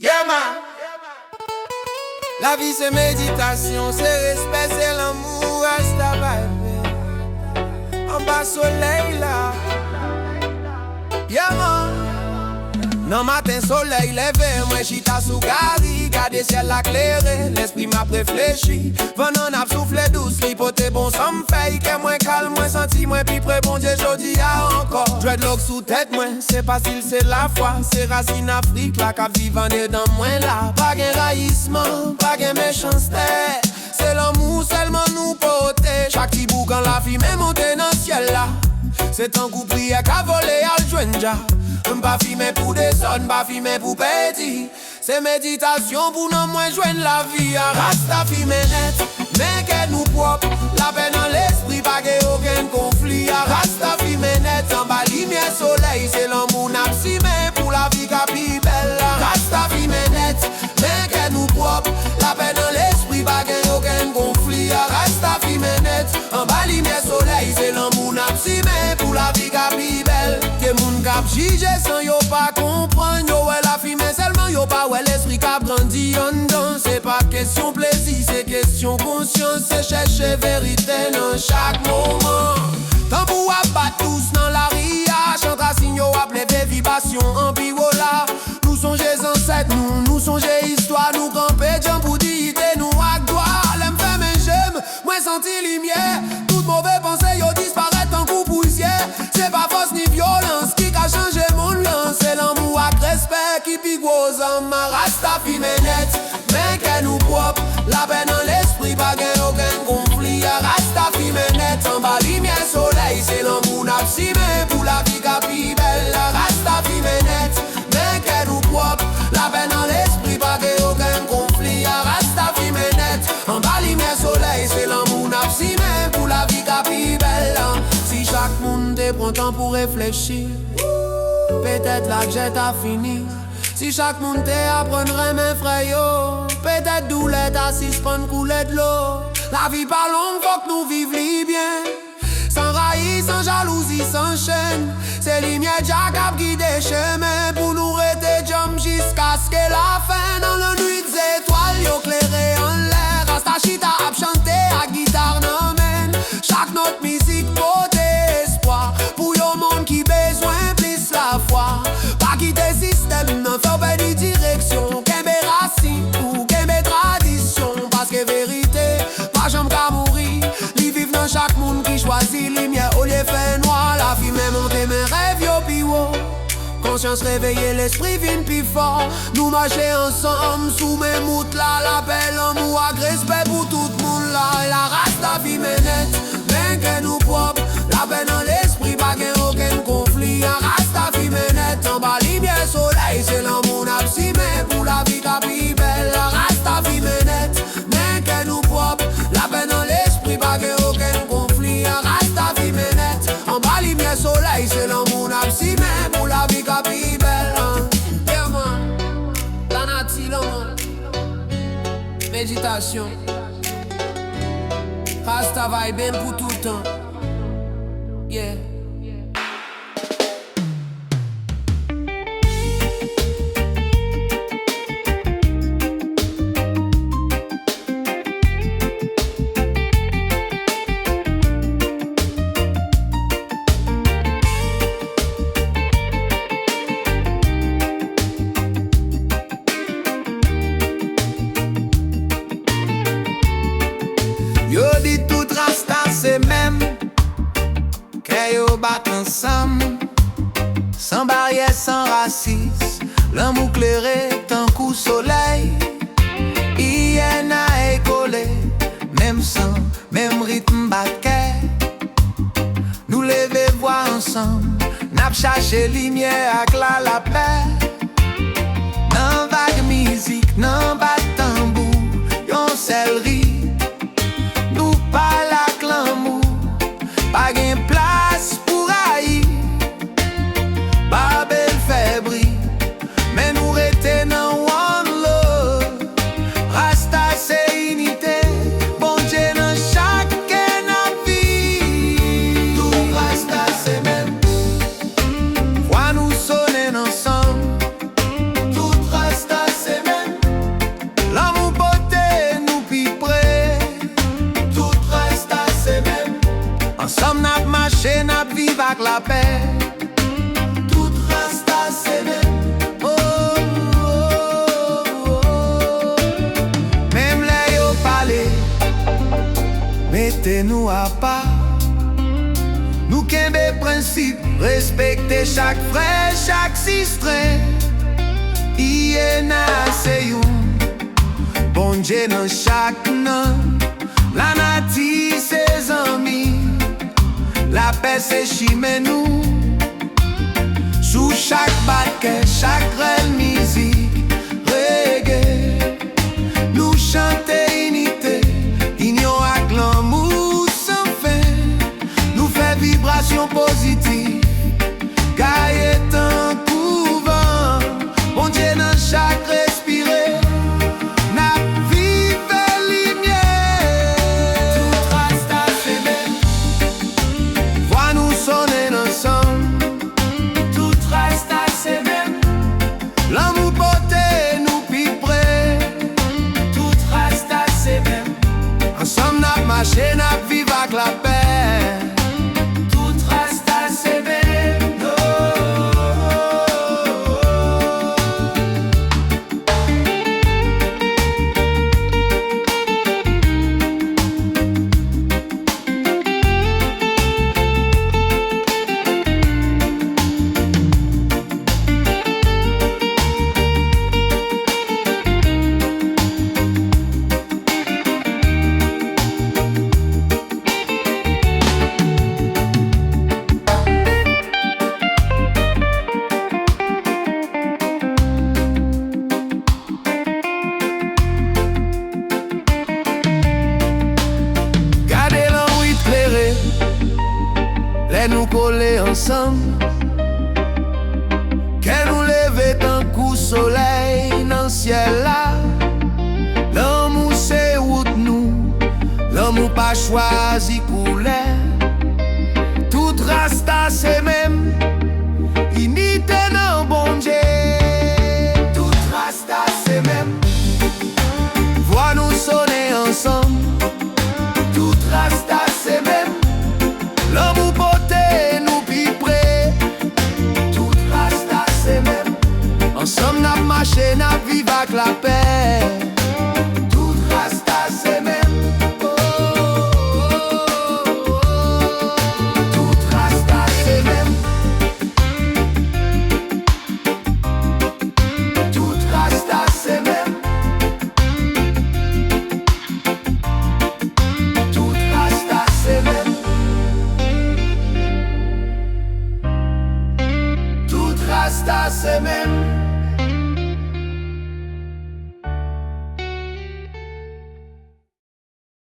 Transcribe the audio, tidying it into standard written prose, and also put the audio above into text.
Yeah man. La vie c'est méditation, c'est respect, c'est l'amour, resta vibe. En bas soleil là. Yeah man. Non matin soleil levé, moi chita sous gari, gade ciel la clairé, l'esprit m'a réfléchi. Venant n'a soufflé douce, lipoté bon ça m'fait, que moins calme, moins senti, moins plus près, bon Dieu jodi a encore. Dreadlock sous tête, moi, c'est facile, c'est la foi, c'est racine Afrique, la cap vivant dans moi là. Pas gain raïssement, pas gain méchanceté, c'est l'amour seulement nous porter. Chaque petit bout quand la fille m'est montée dans le ciel là, c'est un coup prière qu'à voler à l'joindja. M'pas filmer pour des sons, pas filmer pour petit. C'est méditation pour nous moins joindre la vie. Rasta filmer net, mais qu'elle nous propre. La paix dans l'esprit, pas qu'il y ait aucun conflit. Rasta filmer net, en bas lumière soleil. C'est l'amour n'a simé pour la vie qui belle. Rasta filmer net, mais qu'elle nous propre. La paix dans l'esprit, pas qu'il y ait aucun conflit. Rasta filmer net, en bas lumière soleil. C'est l'amour n'a simé pour la vie qui belle. Cap jige sans yo pas comprendre. Yo ouais la fille mais seulement yo pas ouais l'esprit cap grandi en dedans. C'est pas question plaisir, c'est question conscience. C'est chercher vérité dans chaque moment. Tant pour abattre tous dans la ria. Chante à signe appelé vibration en piwola. Nous songez ancêtres, nous songez histoire. Nous camper jambes pour dignité, nous ak gloire. L'aime fait mais j'aime, moi senti lumière. Toute mauvaise pensée yo disparaît en coup poussière. C'est pas force ni violence qui a changé mon lance. C'est l'amour avec respect qui pique aux hommes. Rasta filme net, mais qu'elle nous propre. La paix dans l'esprit, pas gain aucun conflit. Rasta filme net, en bas lumière soleil. C'est l'amour n'a simé pour la vie qui belle. Rasta filme net, mais qu'elle nous propre. La paix dans l'esprit, pas gain aucun conflit. Rasta filme net, en bas lumière soleil. C'est l'amour n'a simé pour la vie qui belle. Si chaque monde prend temps pour réfléchir, peut-être là que j'ai ta fini. Si chaque monde apprendrait mes frères, peut-être d'où l'aide assise prendre couler de l'eau. La vie pas longue, faut que nous vivions bien. Sans raïs, sans jalousie, sans chaîne. C'est lumière Jacob qui des chemins pour nous rester jump jusqu'à ce que la fin. Dans la nuit des étoiles, yo clairé en l'air. Rasta chita ap chanté à guitare non men. Chaque note musique porte espoir pour yo monde qui besoin plus la foi. Pas quitter système, non faut pas de direction. Kembe racine ou kembe tradition. Parce que vérité, pas jamais qu'à mourir. Li vive dans chaque monde qui choisit lumière au lieu fait noir. La vie même monter mes rêves yo piwo. Conscience réveillée, l'esprit vient plus fort. Nous marcher ensemble sous mes moutes là. L'appel l'amour avec respect pour tout le monde là. Et la race la vie ménette, bien que nous propre. La paix dans l'esprit, pas qu'il y ait aucun conflit. La race la vie ménette, en bas lumière soleil. C'est l'amour n'a simé pour la vie qui belle. La race la vie ménette, bien que nous propre. La paix dans l'esprit, pas qu'il y ait aucun conflit. La race la vie ménette, en bas lumière soleil. C'est l'amour n'a simé pour la vie qui belle. Yeah man, Danati l'homme. Méditation. Rasta vibe pour tout le temps. Yeah. Yo dit tout rasta c'est même que yo bat ensemble, sans barrière, sans racisme. L'amour clairé tant coup soleil. Hyène a écolé, même sang, même rythme batquet. Nous lever voix ensemble, n'a cherché lumière avec la paix. Nan vague musique, nan bat tambour, yon sellerie. Nous pas la glamour, pas gain place pour haïr. Pas belle fébrile, mais nous rete dans one love. Rasta c'est unité, bon Dieu dans chaque vie. Tout rasta c'est même. Voix nous sonner ensemble, la paix. Tout rasta c'est même. Oh, oh, oh. Même les yo parlé, mettez-nous à part. Nous qu'un des principes, respecter chaque frère, chaque sistre. Iena c'est you, bon Dieu dans chaque nom. La nati ses amis, la paix c'est chimé nous. Sous chaque baquet, chaque reine musique, reggae. Nous chanter unité, union avec l'amour sans fin. Nous fait vibration positive, gagne tant couvent. Bon Dieu dans chaque respirer. L'amour porté nous pi près. Tout rasta c'est même. Ensemble n'a marché, n'a vive avec la paix. Tout rasta c'est même. Nous coller ensemble, que nous lever d'un coup soleil dans le ciel là. L'amour c'est route nous, l'amour pas choisi couleur. Tout rasta c'est même, unité dans bon Dieu. Tout rasta c'est même, vois nous sonner ensemble. Tout rasta c'est même, l'amour porté nous pi près. Tout rasta c'est même. Ensemble n'a marché, n'a vive avec la paix. Tout rasta c'est même. Oh, oh, oh, oh. Tout rasta c'est même. Tout rasta c'est même. Tout rasta c'est même. Tout rasta c'est même.